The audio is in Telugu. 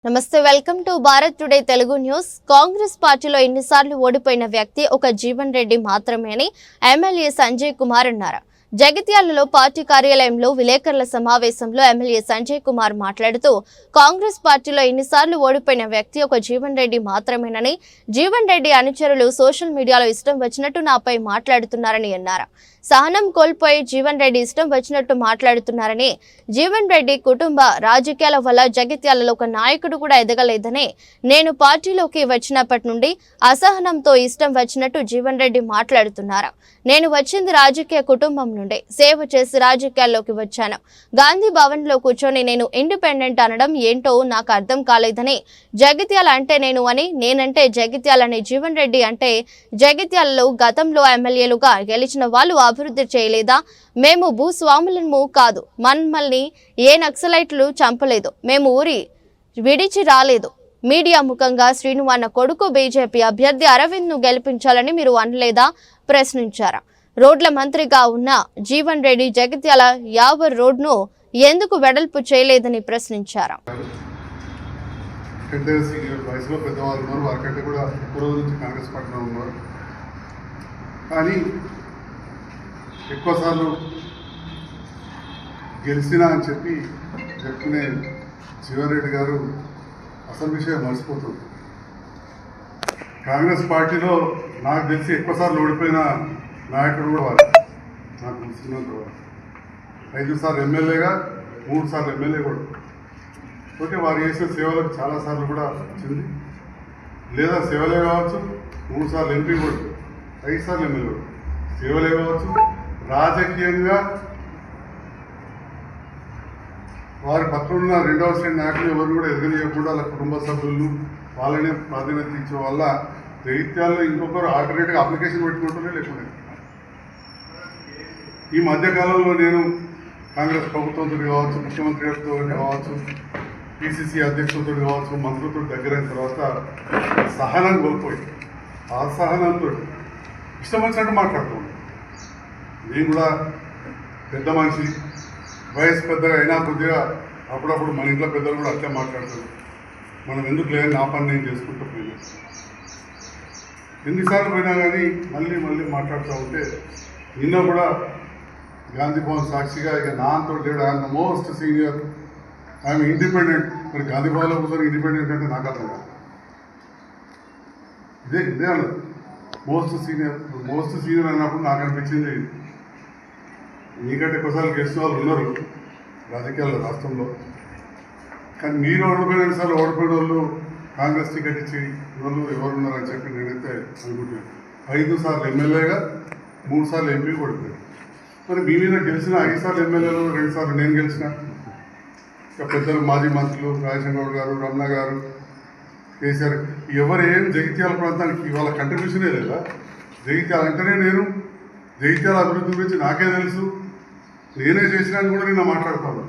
నమస్తే welcome to Bharat today Telugu news. Congress పార్టీలో ఎన్నిసార్లు ఓడిపోయిన వ్యక్తి ఒక జీవన్ రెడ్డి మాత్రమే అని ఎమ్మెల్యే సంజయ్ కుమార్ అన్నారు. జగిత్యాలలో పార్టీ కార్యాలయంలో విలేకరుల సమావేశంలో ఎమ్మెల్యే సంజయ్ కుమార్ మాట్లాడుతూ కాంగ్రెస్ పార్టీలో ఎన్నిసార్లు ఓడిపోయిన వ్యక్తి ఒక జీవన్ రెడ్డి మాత్రమేనని, జీవన్ రెడ్డి అనుచరులు సోషల్ మీడియాలో ఇష్టం వచ్చినట్టు నాపై మాట్లాడుతున్నారని అన్నారు. సహనం కోల్పోయి జీవన్ రెడ్డి ఇష్టం వచ్చినట్టు మాట్లాడుతున్నారని, జీవన్ రెడ్డి కుటుంబ రాజకీయాల వల్ల జగిత్యాలలో ఒక నాయకుడు కూడా ఎదగలేదని, నేను పార్టీలోకి వచ్చినప్పటి నుండి అసహనంతో ఇష్టం వచ్చినట్టు జీవన్ రెడ్డి మాట్లాడుతున్నారు. నేను వచ్చింది రాజకీయ కుటుంబం నుండి, సేవ చేసి రాజకీయాల్లోకి వచ్చాను. గాంధీ భవన్ లో కూర్చొని నేను ఇండిపెండెంట్ అనడం ఏంటో నాకు అర్థం కాలేదని, జగిత్యాల అంటే నేను అని, నేనంటే జగిత్యాలని, జీవన్ రెడ్డి అంటే జగిత్యాలలో గతంలో ఎమ్మెల్యేలుగా గెలిచిన వాళ్ళు అభివృద్ధి చేయలేదా? మేము భూస్వాములము కాదు, మమ్మల్ని ఏ నక్సలైట్లు చంపలేదు, మేము ఊరి విడిచి రాలేదు. మీడియా ముఖంగా శ్రీను అన్న కొడుకు బీజేపీ అభ్యర్థి అరవింద్ ను గెలిపించాలని మీరు అనలేదా ప్రశ్నించారు. రోడ్ల మంత్రిగా ఉన్న జీవన్ రెడ్డి జగిత్యాల యావర్ రోడ్ను ఎందుకు వెడల్పు చేయలేదని ప్రశ్నించారు. ఎక్కువసార్లు గెలిచినా అని చెప్పి చెప్పుకునే జీవన్ రెడ్డి గారు అసలు విషయం మర్చిపోతుంది. కాంగ్రెస్ పార్టీలో నాకు తెలిసి ఎక్కువసార్లు ఓడిపోయిన నాయకుడు కూడా వారు. నాకు తెలిసినంత 5 సార్లు ఎమ్మెల్యేగా, 3 సార్లు ఎమ్మెల్యే కూడా. ఓకే, వారు చేసిన సేవలకు చాలాసార్లు కూడా వచ్చింది. లేదా సేవలే కావచ్చు, 3 సార్లు ఎంపీ కూడా, 5 సార్లు ఎమ్మెల్యే కూడా, సేవలే కావచ్చు. రాజకీయంగా వారి పక్కనున్న రెండవ శ్రేణి నాయకులు ఎవరు కూడా ఎదగలేకుండా వాళ్ళ కుటుంబ సభ్యులు వాళ్ళనే ప్రాధాన్యత ఇచ్చే వల్ల జగిత్యాల్లో ఇంకొకరు ఆల్టర్నేట్గా అప్లికేషన్ పెట్టుకుంటూనే లేకుండా. ఈ మధ్యకాలంలో నేను కాంగ్రెస్ ప్రభుత్వంతో కావచ్చు, ముఖ్యమంత్రితో కావచ్చు, పిసిసి అధ్యక్షులతో కావచ్చు, మంత్రులతో దగ్గరైన తర్వాత సహనం కోల్పోయి అసహనంతో ఇష్టం వచ్చినట్టు మాట్లాడుతున్నాను. నేను కూడా పెద్ద మనిషి, వయసు పెద్దగా అయినా కొద్దిగా అప్పుడప్పుడు మన ఇంట్లో పెద్దలు కూడా అట్లే మాట్లాడతారు. మనం ఎందుకు లేదని నా పని నేను చేసుకుంటూ పోయినా, ఎన్నిసార్లు పోయినా కానీ మళ్ళీ మళ్ళీ మాట్లాడుతూ ఉంటే, నిన్న కూడా గాంధీ భవన్ సాక్షిగా ఇక నాతో లేడు, ఆయన మోస్ట్ సీనియర్, ఆయన ఇండిపెండెంట్. మరి గాంధీ భవన్లో కూర్చొని ఇండిపెండెంట్ అంటే నాకు అర్థం కాదు. ఇదే అన్నది మోస్ట్ సీనియర్ అన్నప్పుడు నాకు అనిపించింది, మీకంటే ఎక్కువసార్లు గెలిచిన వాళ్ళు ఉన్నారు రాజకీయాల్లో రాష్ట్రంలో, కానీ మీరు ఓడిపోయిన సార్లు ఓడిపోయిన వాళ్ళు కాంగ్రెస్ టికెట్ ఇచ్చి వాళ్ళు ఎవరు ఉన్నారని చెప్పి నేనైతే అనుకుంటున్నాను. 5 సార్లు ఎమ్మెల్యేగా, 3 సార్లు ఎంపీ ఓడిపోయాను. మరి మీ మీద గెలిచిన 5 సార్లు ఎమ్మెల్యేలు, 2 సార్లు నేను గెలిచిన. ఇక పెద్దలు మాజీ మంత్రులు రాజశేఖర్ గారు, రమణ గారు, కేసీఆర్, ఎవరు ఏం జగిత్యాల ప్రాంతానికి వాళ్ళ కంట్రిబ్యూషనే లేదా? జగిత్యాల అంటేనే నేను, జగిత్యాల అభివృద్ధి గురించి నాకే తెలుసు, నేనే చేసినా కూడా నిన్న మాట్లాడుతాను.